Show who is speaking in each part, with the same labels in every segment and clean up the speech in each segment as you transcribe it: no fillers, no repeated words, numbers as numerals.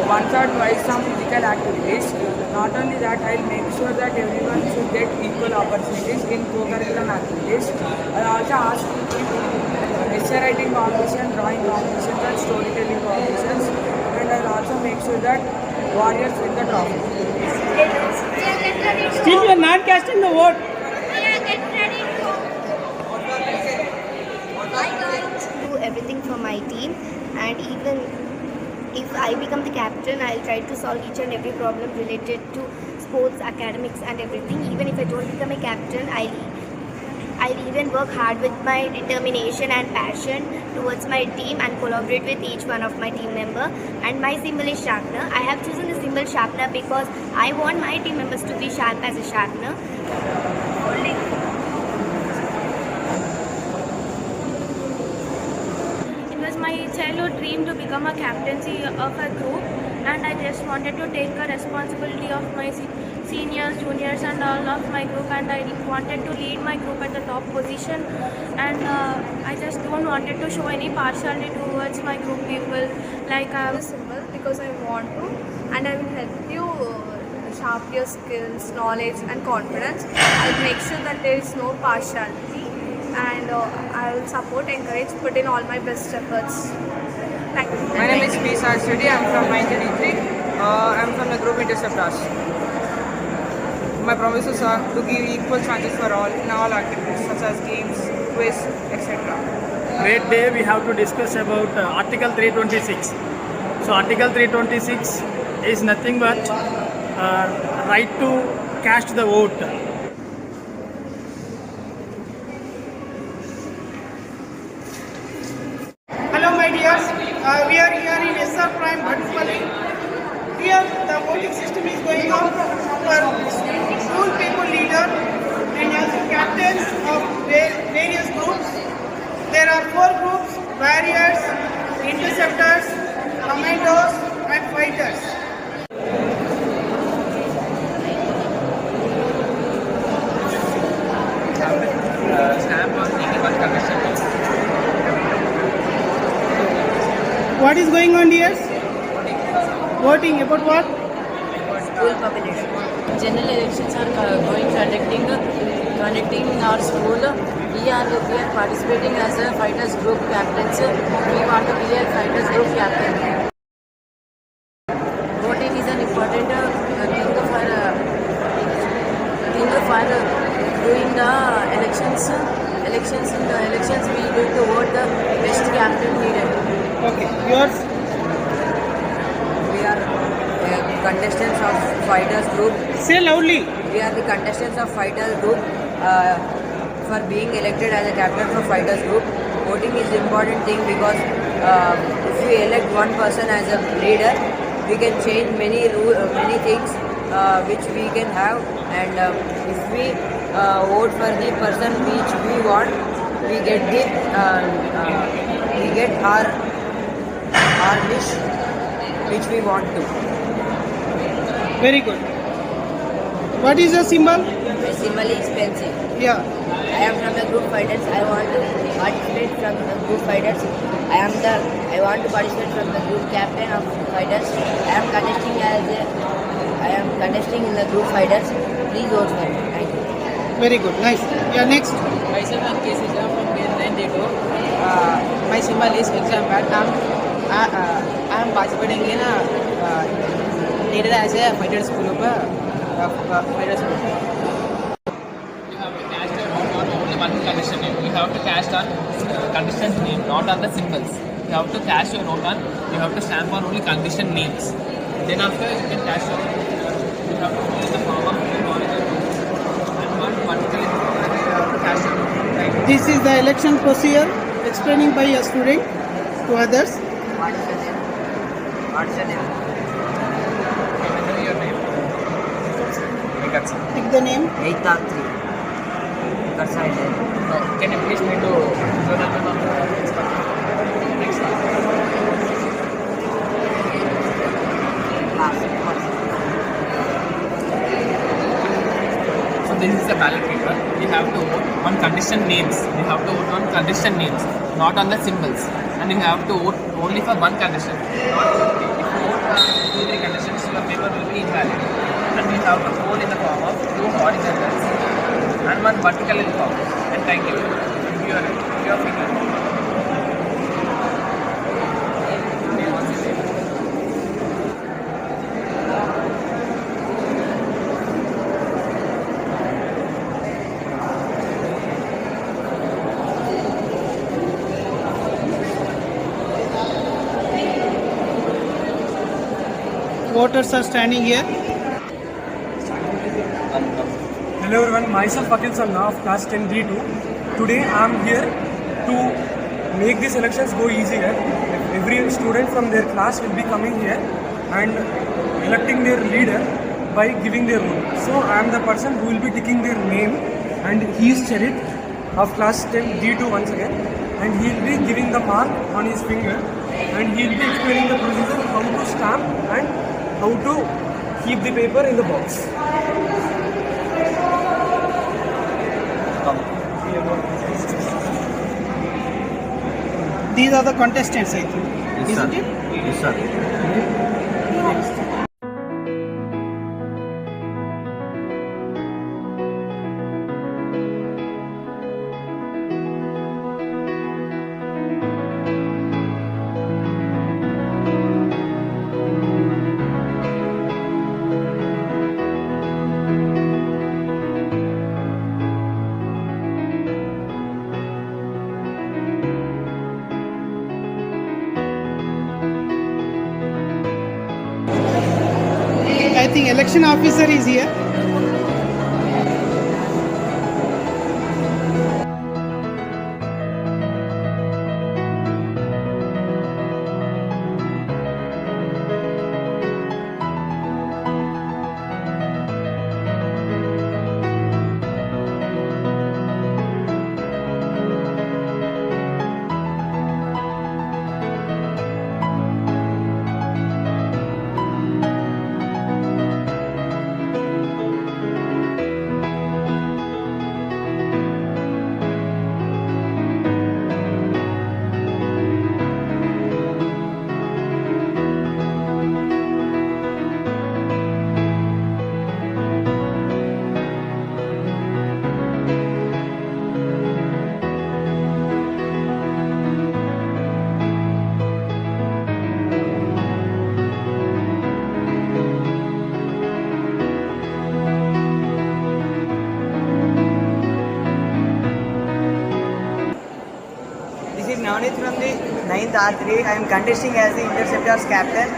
Speaker 1: once or twice some physical activities. Not only that, I'll make sure that everyone should get equal opportunities in co-curriculum activities. I'll also ask essay writing competition, drawing competitions and storytelling competitions. And I'll also make sure that warriors win the trophy.
Speaker 2: Still you are not casting the vote.
Speaker 3: I do everything for my team, and even if I become the captain, I'll try to solve each and every problem related to sports, academics and everything. Even if I don't become a captain, I'll even work hard with my determination and passion towards my team and collaborate with each one of my team member. And my symbol is sharpener. I have chosen the symbol sharpener because I want my team members to be sharp as a sharpener.
Speaker 4: It was my childhood dream to become a captaincy of a group, and I just wanted to take a responsibility of my seniors, juniors and all of my group, and I wanted to lead my group at the top position, and I just don't wanted to show any partiality towards my group people. Like I have a symbol because I want to, and I will help you sharp your skills, knowledge and confidence. I'll make sure that there is no partiality, and I will support, encourage, put in all my best efforts. Thank you.
Speaker 1: My name is P. Saraswati. I'm from 1983. I'm from the group Interceptors. My promises are to give equal chances for all in all activities such as games, quiz, etc.
Speaker 2: Great day. We have to discuss about Article 326. So Article 326 is nothing but right to cast the vote.
Speaker 5: Hello my dears, we are here in SR Prime Bhattupally. Here the voting system is going on for school people leader and also captains of various groups. There are 4 groups: warriors, interceptors, commandos and fighters. What is going on, dears? Voting about what?
Speaker 6: School population. General elections are conducting in our school. We are participating as a fighters group captains. We want to be a fighters group captain. Voting is an important thing for doing the elections. In the elections, we need to vote the best captain needed.
Speaker 5: Okay, yours?
Speaker 6: We are contestants of fighters group.
Speaker 5: Say loudly.
Speaker 6: We are the contestants of fighters group for being elected as a captain for fighters group. Voting is important thing because if we elect one person as a leader, we can change many things which we can have, and if we vote for the person which we want, we get our wish which we want to.
Speaker 5: Very good. What is your symbol?
Speaker 6: My symbol is pencil.
Speaker 5: Yeah.
Speaker 6: I am from the group fighters. I want to participate from the group fighters. I want to participate from the group captain of fighters. I am contesting in the group fighters. Please vote for me. Thank you.
Speaker 5: Very good. Nice. Yeah, next.
Speaker 7: Myself and KCJ from grade 9 day 2. My symbol is exam pad. I am participating in needed as a fighters group. Fighters group.
Speaker 8: You have to cast your vote on only one condition name. You have to cast on condition name, not on the symbols. You have to cast your vote on. You have to stamp on only condition names. Then after you can cast your vote. You have to fill in the form of your monitor and one particular you have to cast your vote. Right?
Speaker 5: This is the election procedure explaining by a student to others.
Speaker 6: What is your name? What's your name?
Speaker 8: Remember your name.
Speaker 5: Pick the name.
Speaker 6: 8th of 3.
Speaker 8: Can you please me to journal on the next one? So this is the ballot paper. You have to vote on condition names. You have to vote on condition names, not on the symbols. And you have to vote only for one condition. Not if you vote have to pole in the form of 2 horizontals and 1 vertical in form. And thank you. Your finger.
Speaker 5: Voters are standing here.
Speaker 9: Hello everyone, myself Akil Sanna of class 10 D2. Today I am here to make these elections go easier. Every student from their class will be coming here and electing their leader by giving their vote. So I am the person who will be taking their name, and he is Charit of class 10 D2 once again, and he will be giving the mark on his finger, and he will be explaining the procedure how to stamp and how to keep the paper in the box.
Speaker 5: These are the contestants, I think. Isn't it?
Speaker 10: Yes, sir.
Speaker 5: I think election officer is here.
Speaker 11: This is Navneet from the 9th R3. I am contesting as the interceptors captain.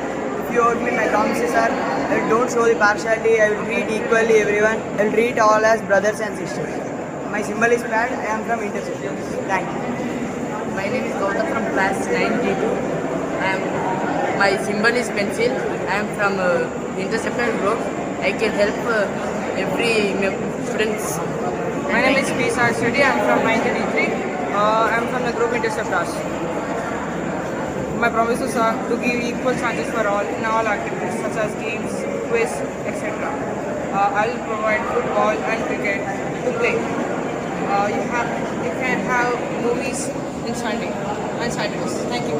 Speaker 11: If you vote me, my promises are I don't show the partiality. I will treat equally everyone. I will treat all as brothers and sisters. My symbol is pad. I am from interceptors. Thank you.
Speaker 6: My name is Gautam from class 9D2. My symbol is pencil. I am from interceptor group. I can help every students.
Speaker 1: My name is P. Saraswati. I am from 9D3. I am from the group interceptors. My promises are to give equal chances for all in all activities such as games, quiz, etc. I will provide football and cricket to play. You can have movies on Saturdays. Thank you.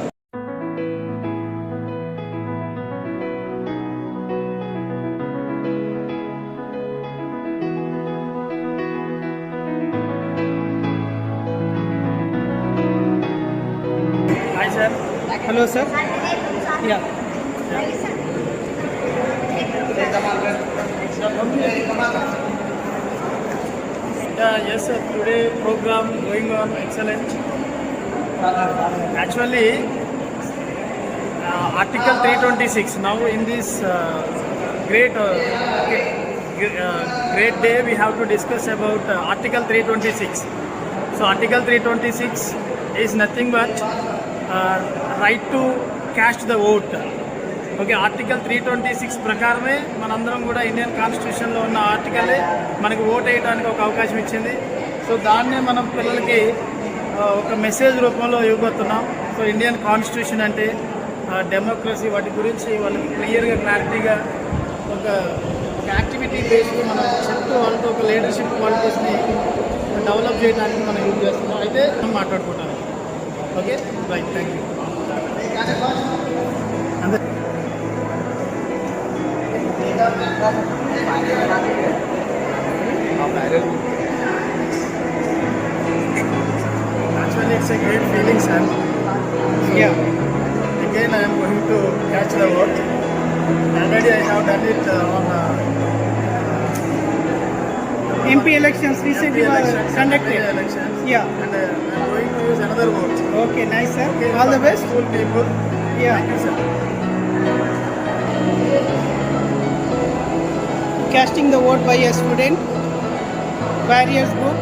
Speaker 2: Hi, sir.
Speaker 5: Hello, sir. Yeah.
Speaker 2: Yes, sir. Today program going on excellent. Actually, Article 326. Now in this great day, we have to discuss about Article 326. So Article 326 is nothing but right to cast the vote. Okay article 326 ప్రకారమే మనందరం కూడా Indian కాన్స్టిట్యూషన్లో ఉన్న ఆర్టికలే మనకు vote వేయడానికి ఒక అవకాశం ఇచ్చింది. సో దాన్నే మనం పిల్లలకి ఒక మెసేజ్ రూపంలో ఇవ్వబోతున్నాం. సో ఇండియన్ కాన్స్టిట్యూషన్ అంటే డెమోక్రసీ వాటి గురించి వాళ్ళకి క్లియర్గా క్లారిటీగా ఒక యాక్టివిటీ బేస్లో మనం చెప్తూ వాళ్ళతో ఒక లీడర్షిప్ క్వాలిటీస్ని డెవలప్ చేయడానికి మనం యూజ్ చేస్తున్నాం. అయితే మనం మాట్లాడుకుంటాం. Okay right, thank you. Actually, it's a great feeling, sir.
Speaker 5: Yeah.
Speaker 2: Again, I am going to catch the vote. Already, I have done it on
Speaker 5: MP elections recently were
Speaker 2: elections,
Speaker 5: conducted.
Speaker 2: elections.
Speaker 5: Yeah.
Speaker 2: And I am going to use another vote.
Speaker 5: Okay, nice, sir.
Speaker 2: Okay,
Speaker 5: All the
Speaker 2: for
Speaker 5: best.
Speaker 2: School people.
Speaker 5: Yeah.
Speaker 2: Thank you, sir.
Speaker 5: Casting the vote by a student, various group.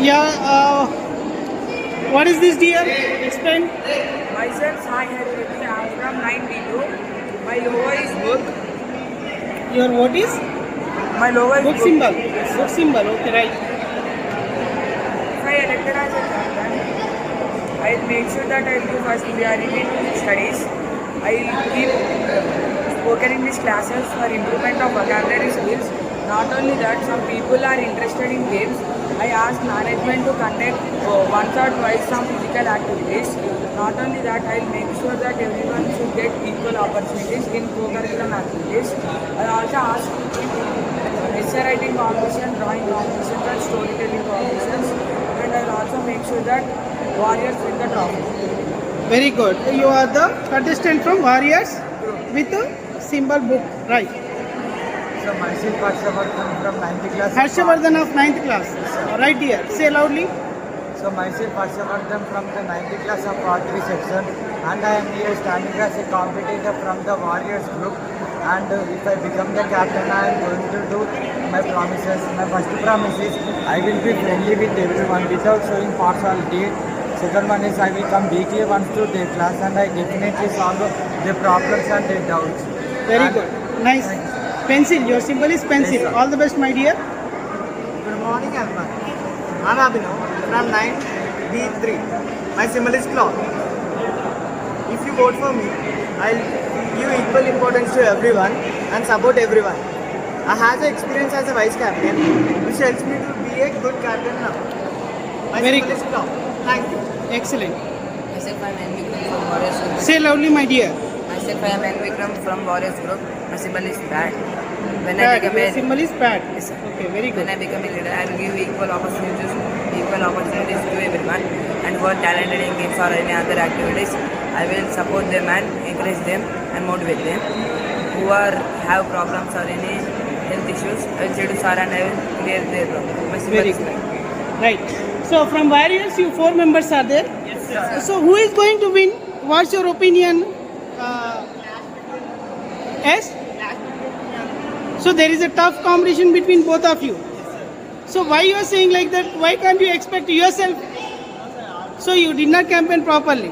Speaker 5: Yeah, what is this, dear? Explain.
Speaker 1: Myself, Sai Haripati. I am from 9B2. My logo is book.
Speaker 5: Your vote is?
Speaker 1: My logo is
Speaker 5: Book symbol. Book symbol, okay, right.
Speaker 1: If I elected as a captain, I'll make sure that I'll do first priority in studies. I'll keep spoken English classes for improvement of vocabulary skills. Not only that, some people are interested in games. I ask management to conduct once or twice some physical activities. Not only that, I'll make sure that everyone should get equal opportunities in co-curriculum activities. I also ask to keep essay writing competition, drawing competitions and storytelling competitions. And I'll also make sure that Warriors win the trophy.
Speaker 5: Very good. You are the contestant from Warriors with a symbol book, right?
Speaker 11: So myself Harshavardhan from 9th class.
Speaker 5: Harshavardhan of 9th class. Right, dear. Say loudly.
Speaker 11: So myself Harshavardhan from the 9th class of Part 3 section, and I am here standing as a competitor from the Warriors group. And if I become the captain, I am going to do my promises. My first promise is I will be friendly with everyone without showing partiality. Second one is I will come weekly once to their class, and I definitely solve their problems and their doubts.
Speaker 5: Very
Speaker 11: And
Speaker 5: good. Nice. Pencil. Your symbol is pencil.
Speaker 11: Yes, sir.
Speaker 5: All the best, my dear.
Speaker 11: Good morning, everyone. I am Abhinav from 9B3. My symbol is clock. If you vote for me, I'll give equal importance to everyone and support everyone. I have experience as a vice captain, which helps me to be a good captain now. My
Speaker 5: Very
Speaker 11: symbol is clock. Thank you.
Speaker 5: Excellent.
Speaker 6: Myself, I am N. Vikram from Warriors Group.
Speaker 5: Say loudly, my dear.
Speaker 6: Myself, I am N. Vikram from Warriors Group. My symbol is bat. When I
Speaker 5: Bad.
Speaker 6: become
Speaker 5: Your
Speaker 6: a
Speaker 5: symbol is bad.
Speaker 6: Yes, sir.
Speaker 5: Okay, very
Speaker 6: when
Speaker 5: good.
Speaker 6: I become a leader, I will give equal opportunities to everyone, and who are talented in games or any other activities. I will support them and encourage them and motivate them. Who have problems or any health issues, I will say to sir and I will clear their problem. My symbol
Speaker 5: Very
Speaker 6: is
Speaker 5: good.
Speaker 6: bat.
Speaker 5: Right. So from Warriors, you 4 members are there.
Speaker 2: Yes, sir.
Speaker 5: So who is going to win? What's your opinion? Yes? So there is a tough competition between both of you. So why you are saying like that? Why can't you expect yourself? So you did not campaign properly.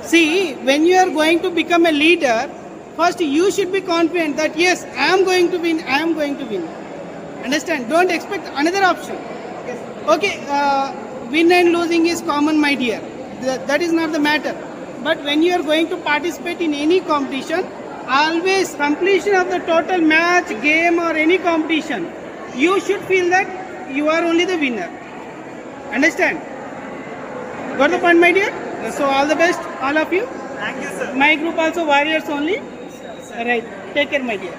Speaker 5: See, when you are going to become a leader, first you should be confident that yes, I am going to win, I am going to win. Understand? Don't expect another option. Okay, win and losing is common, my dear. That is not the matter. But when you are going to participate in any competition, always completion of the total match, game or any competition, you should feel that you are only the winner. Understand? Got the point, my dear? So all the best, all of you.
Speaker 11: Thank you, sir.
Speaker 5: My group also Warriors only. Right. Take care, my dear.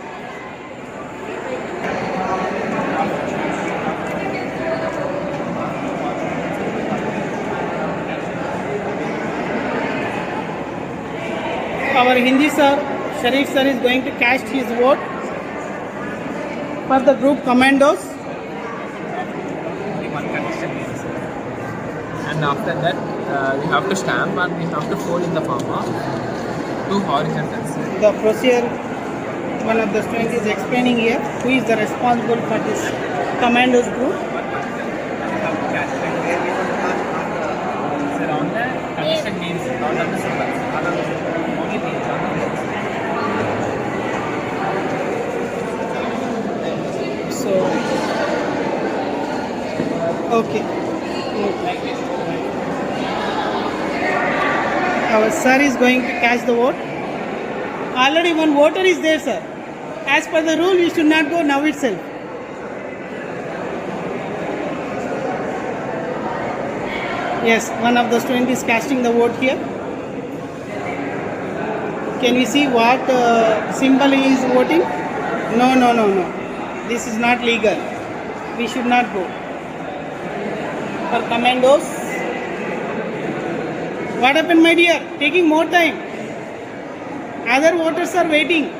Speaker 5: Our Hindi sir, Sharif sir is going to cast his vote for the group commandos.
Speaker 8: Only one condition is, and after that we have to stamp and we have to fold in the form of 2 horizontals.
Speaker 5: The procedure, one of the students is explaining here who is the responsible for this commandos group.
Speaker 8: Sir, on the condition names, not on the symbols. Only names on the names.
Speaker 5: So Okay. Our sir is going to cast the vote. Already one voter is there, sir. As per the rule, you should not go now itself. Yes, one of the students is casting the vote here. Can we see what symbol he is voting? No, no, no, no. This is not legal. We should not go. For commandos. What happened, my dear? Taking more time. Other voters are waiting.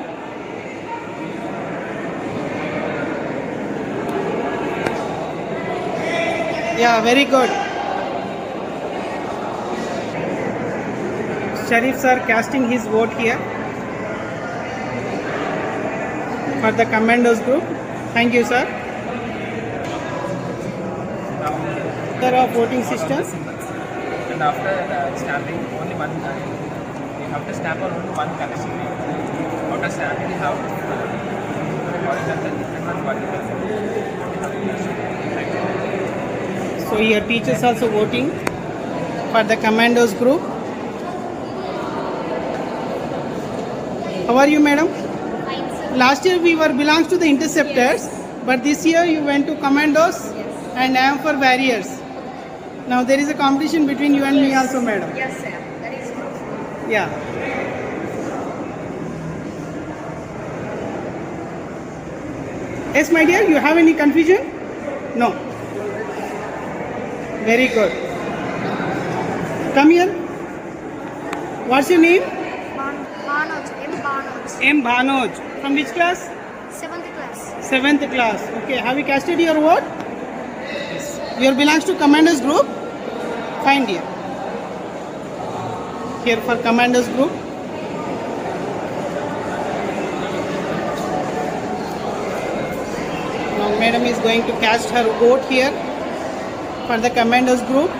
Speaker 5: Yeah, very good. Sharif sir casting his vote here for the commandos group. Thank you, sir. There are voting systems.
Speaker 8: And after stamping, only one you have to stamp on only one condition. After stamping, you have horizontal different one vertical.
Speaker 5: So your teachers also voting for the commandos group. How are you, madam? Last year we were belongs to the interceptors, but this year you went to commandos and I am for warriors. Now there is a competition between you and me also, madam.
Speaker 3: Yes, sir. That is true.
Speaker 5: Yeah. Yes, my dear, you have any confusion? No. Very good. Come here. What's your name?
Speaker 3: Bhanoj.
Speaker 5: M. Bhanoj. From which class?
Speaker 3: 7th class.
Speaker 5: 7th class. Okay. Have you casted your vote? Yes. You belongs to commandos group? Fine, dear. Here for commandos group. Now madam is going to cast her vote here for the commandos group.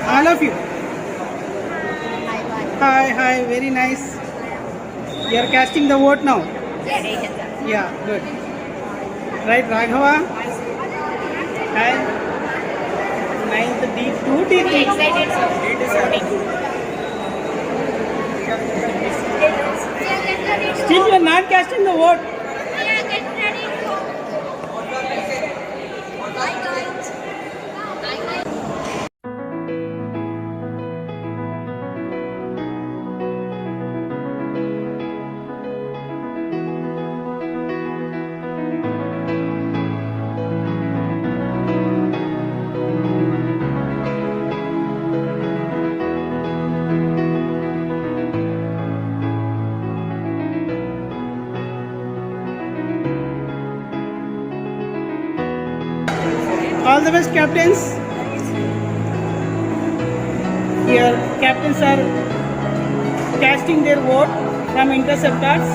Speaker 5: All of you. Hi, hi, very nice. You are casting the vote now. Yeah, good. Right, Raghava. Hi. 9th D2, D3. Still you are not casting the vote. All the best, captains. Here, captains are casting their vote from interceptors.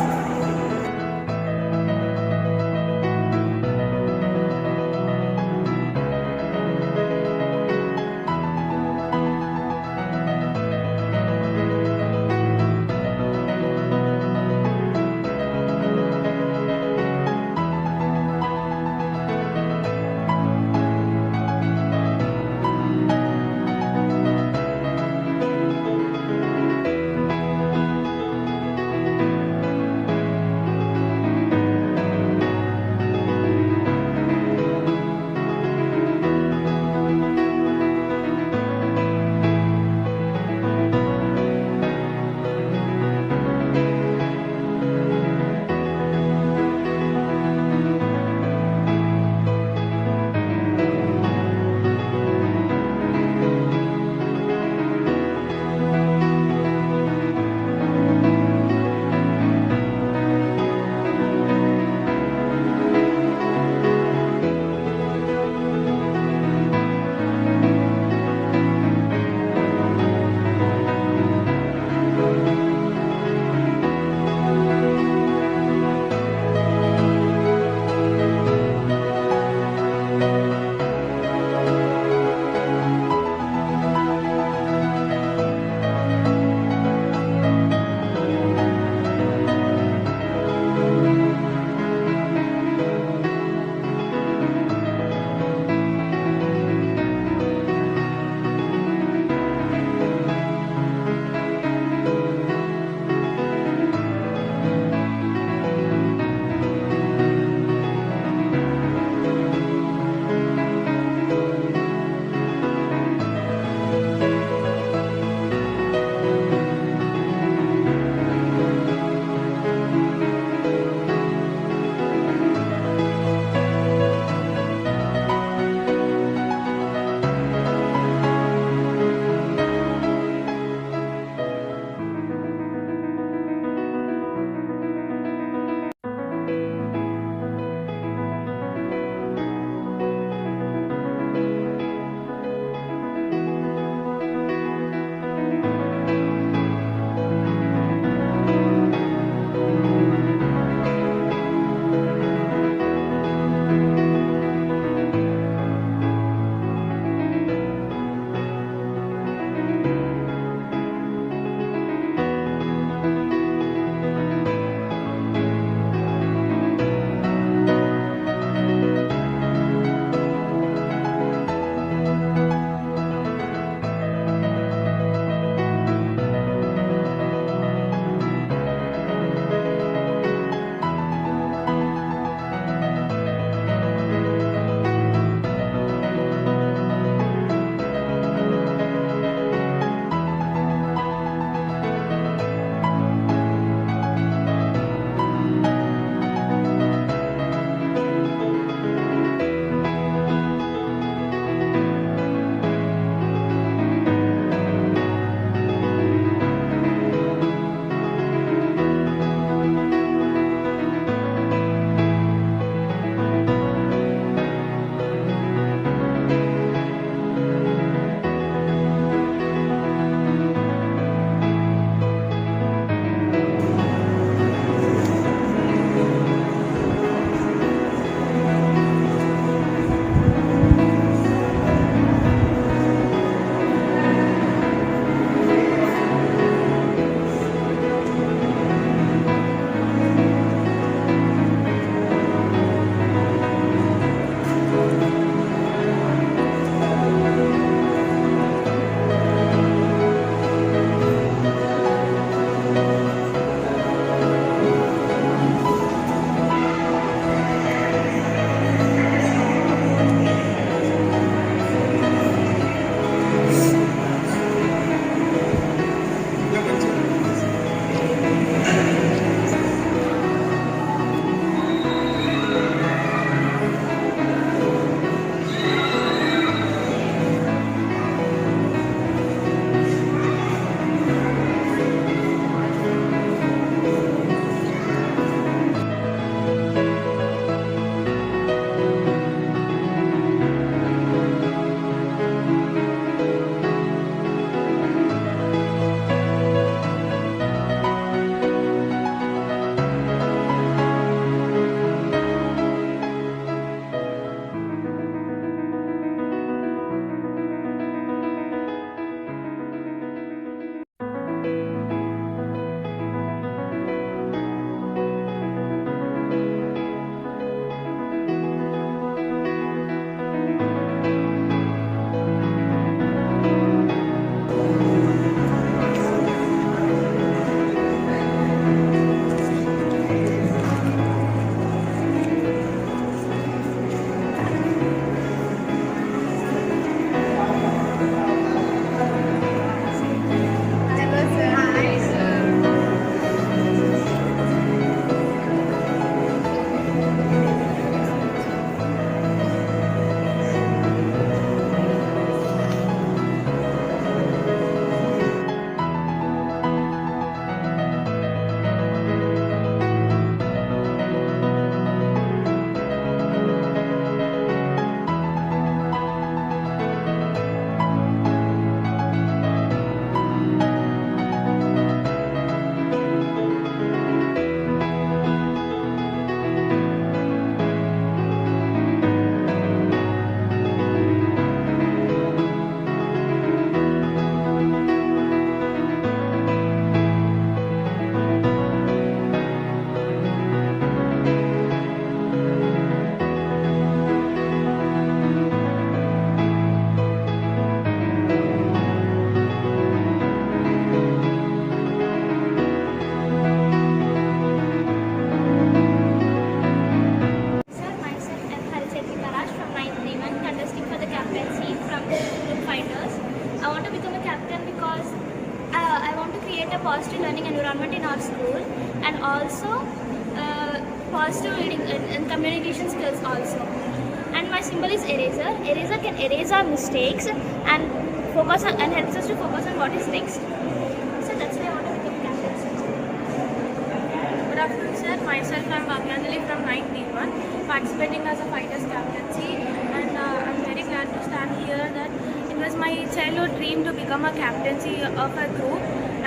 Speaker 4: want to become a captain because I want to create a positive learning environment in our school, and also positive reading and communication skills also. And my symbol is eraser. Eraser can erase our mistakes and focus on, and helps us to focus on what is next. So that's why I want to become captain. Good afternoon, sir. Myself, I'm Bhattupally from 9th participating as a fighters captaincy, and I'm very glad to stand here. That it was my childhood dream to become a captaincy of a group,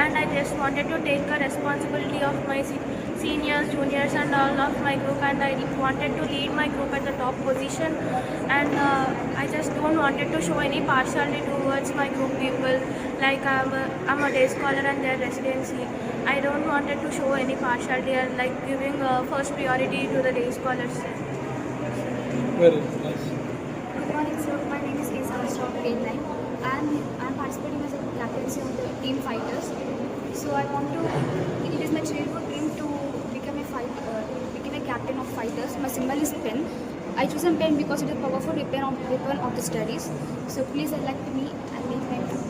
Speaker 4: and I just wanted to take a responsibility of my seniors, juniors, and all of my group, and I wanted to lead my group at the top position, and I just don't wanted to show any partiality towards my group people, like I'm a day scholar and their residency. I don't wanted to show any partiality and like giving first priority to the day scholars.
Speaker 2: Very nice.
Speaker 3: Good morning, sir. My name is Isa from grade 9. I'm participating as a captaincy of the team fighters. So I want to. It is my childhood dream to become a captain of fighters. My symbol is pen. I choose a pen because it is a powerful weapon of the studies. So please elect me and make my dream.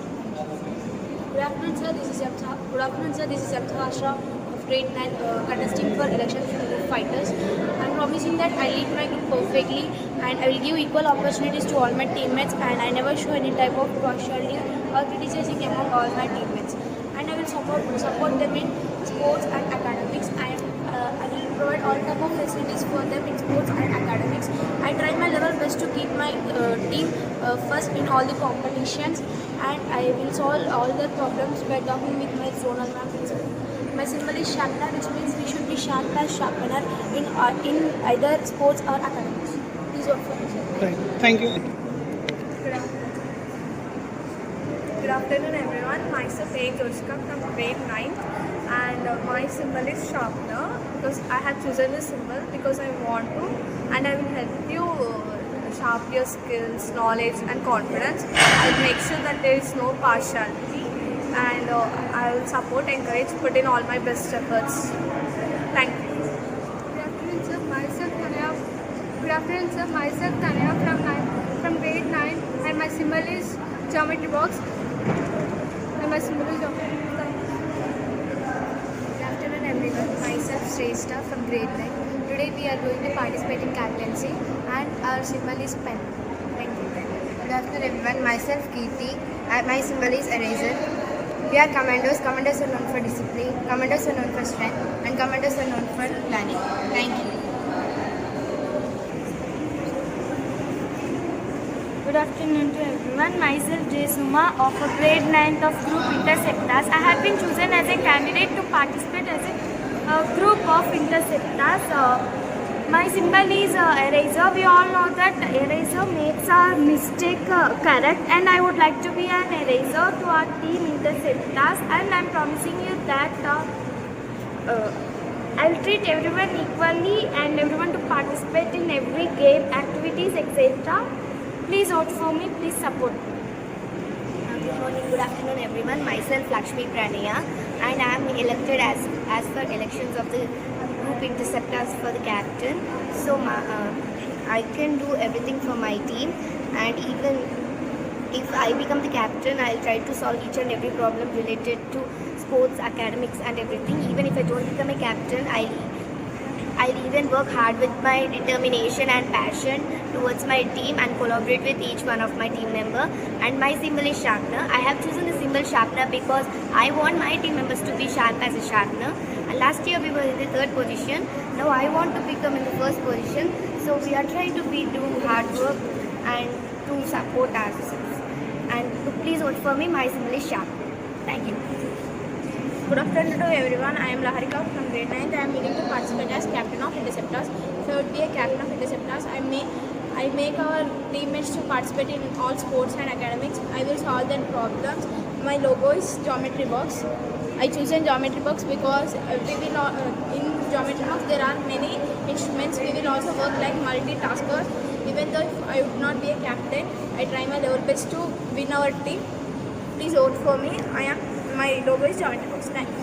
Speaker 10: Good afternoon, sir. This is Yamtha. Good afternoon, sir. This is Yamtha Ashra of grade 9, contesting for elections from group fighters. I am promising that I lead my group perfectly, and I will give equal opportunities to all my teammates, and I never show any type of partiality or criticizing among all my teammates. And I will support them in sports and academics, and I will provide all type of facilities for them in sports and academics. I try my level best to keep my team first in all the competitions, and I will solve all the problems by talking with my zonal ma'am principal. My symbol is sharpener, which means we should be sharp as sharpener in either sports or academics. Please vote for me, sir.
Speaker 5: Right. Thank you.
Speaker 12: Good afternoon, everyone. Myself A. Joshika from grade 9th, and my symbol is sharpener because I have chosen this symbol because I want to, and I will help you sharpen your skills, knowledge, and confidence. I will make sure that there is no partiality, and I will support, encourage, put in all my best efforts. Thank you.
Speaker 10: Good afternoon, sir. Myself Tanya from grade 9, and my symbol is geometry box. And my symbol is geometry box.
Speaker 3: Good afternoon, everyone. Myself Shrestha from grade 9. Today we are going to participate in captaincy, and our symbol is pen. Thank you.
Speaker 13: Good afternoon, everyone. Myself Kirti. My symbol is eraser. We are commandos. Commandos are known for discipline. Commandos are known for strength, and commandos are known for planning. Thank you.
Speaker 4: Good afternoon to everyone. Myself J. Suma of grade 9th of group interceptors. I have been chosen as a candidate to participate as a group of interceptors. My symbol is eraser. We all know that eraser makes our mistake correct, and I would like to be an eraser to our team interceptors, and I am promising you that I will treat everyone equally and everyone to participate in every game, activities, etc. Please vote for me. Please support me.
Speaker 3: Good morning, good afternoon, everyone. Myself Lakshmi Pranaya, and I am elected as per elections of the group interceptors for the captain. So I can do everything for my team, and even if I become the captain, I'll try to solve each and every problem related to sports, academics, and everything. Even if I don't become a captain, I'll even work hard with my determination and passion towards my team and collaborate with each one of my team member. And my symbol is sharpener. I have chosen the symbol sharpener because I want my team members to be sharp as a sharpener. And last year we were in the 3rd position. Now I want to become in the 1st position. So we are trying to do hard work and to support ourselves. And please vote for me. My symbol is sharpener. Thank you.
Speaker 12: Good afternoon to everyone. I am Laharika from grade 9th. I am willing to participate as captain of interceptors. If I would be a captain of interceptors, I make our teammates to participate in all sports and academics. I will solve their problems. My logo is geometry box. I chosen geometry box because we will in geometry box there are many instruments. We will also work like multitaskers. Even though if I would not be a captain, I try my level best to win our team. Please vote for me. My logo is geometry box. Thank you.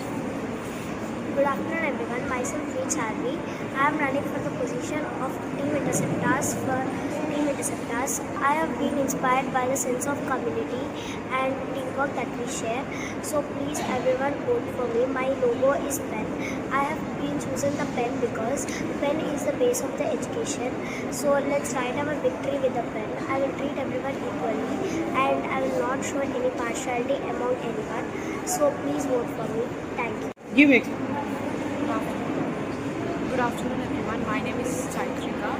Speaker 4: Good afternoon, everyone. Myself Lee Charlie. I am running for the position of team interceptors for team
Speaker 3: Interceptors. I have been inspired by the sense of community and teamwork that we share. So please everyone vote for me. My logo is pen. I have been chosen the pen because pen is the base of the education. So let's write our victory with the pen. I will treat everyone equally and I will not show any partiality among anyone. So please vote for me. Thank you.
Speaker 5: Give it.
Speaker 14: Good afternoon everyone, my name is Chaitrika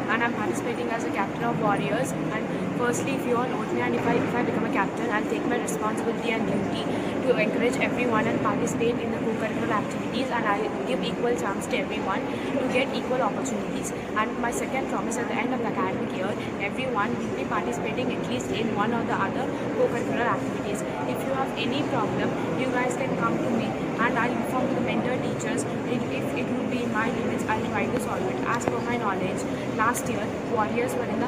Speaker 14: and I'm participating as a captain of Warriors. And firstly, if you all vote me and if I become a captain, I'll take my responsibility and duty to encourage everyone and participate in the co-curricular activities, and I'll give equal chance to everyone to get equal opportunities. And my second promise, at the end of the academic year, everyone will be participating at least in one or the other co-curricular activities. If you have any problem, you guys can come to me and I'll inform the mentor teachers. If it would be in my limits, I'll try to solve it. As per my knowledge, last year Warriors were in the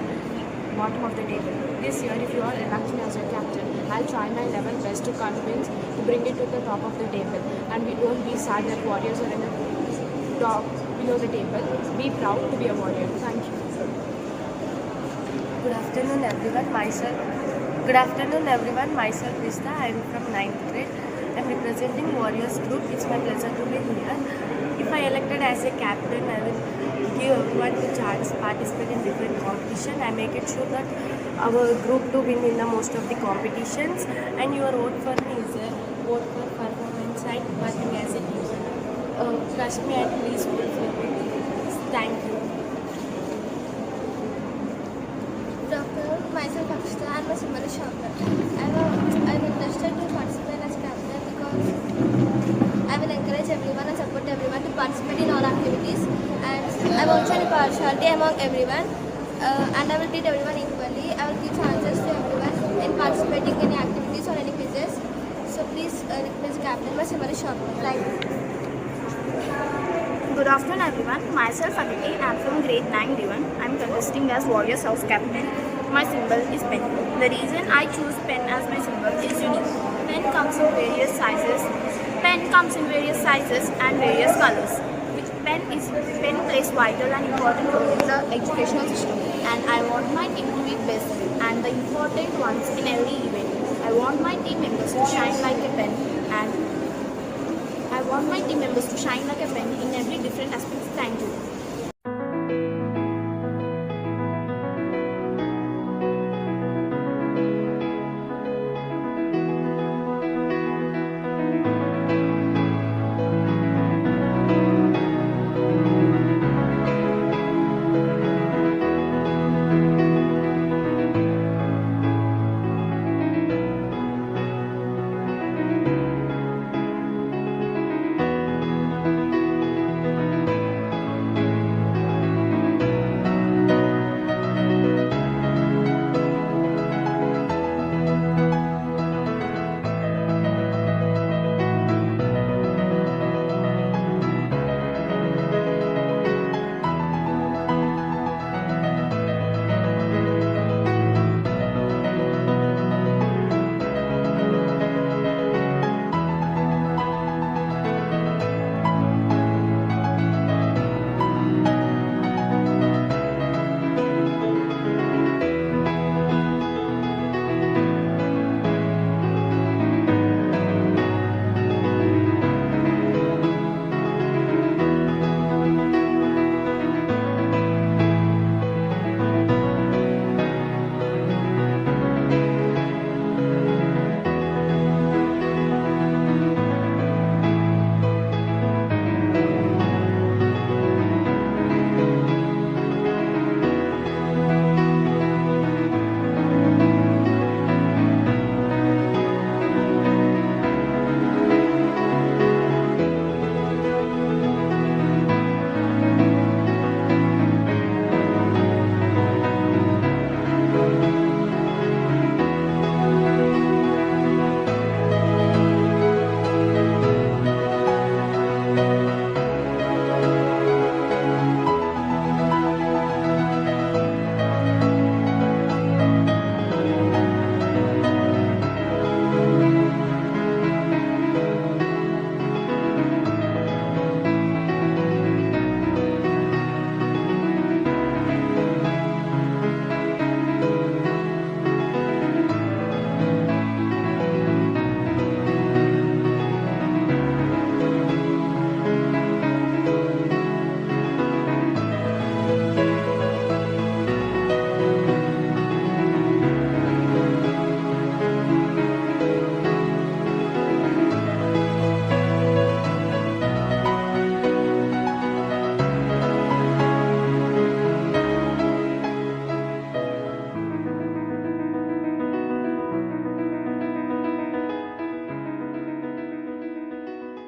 Speaker 14: bottom of the table. This year, if you all elect me as your captain, I'll try my level best to convince to bring it to the top of the table. And we don't be sad that Warriors are in the top below the table. Be proud to be a Warrior. Thank you.
Speaker 15: Good afternoon everyone, myself Krista. I am from 9th grade. I am representing Warriors group. It's my pleasure to be here. If I elected as a captain, I will give everyone the chance participate in different competition. I make it sure that our group to win in the most of the competitions, and your vote for me is a vote for performance and working as a team. Trust me and please vote for me. Thank you.
Speaker 16: Good afternoon, myself Akshita and my symbol is Shopper. I'm interested to participate as captain because I will encourage everyone and support everyone to participate in all activities, and I won't show any partiality among everyone, and I will treat everyone equally. I will give chances to everyone in participating in any activities or any quizzes. So please request captain. My symbol is Shopper. Thank you.
Speaker 17: Good afternoon everyone, myself Aditi. I am from grade 9 D1. I am contesting as Warriors House Captain. My symbol is pen. The reason I choose pen as my symbol is unique. Pen comes in various sizes. And various colors. Pen plays vital and important role in the educational system. And I want my team to be best and the important ones in every event. I want my team members to shine like a pen in every different aspect. Thank you.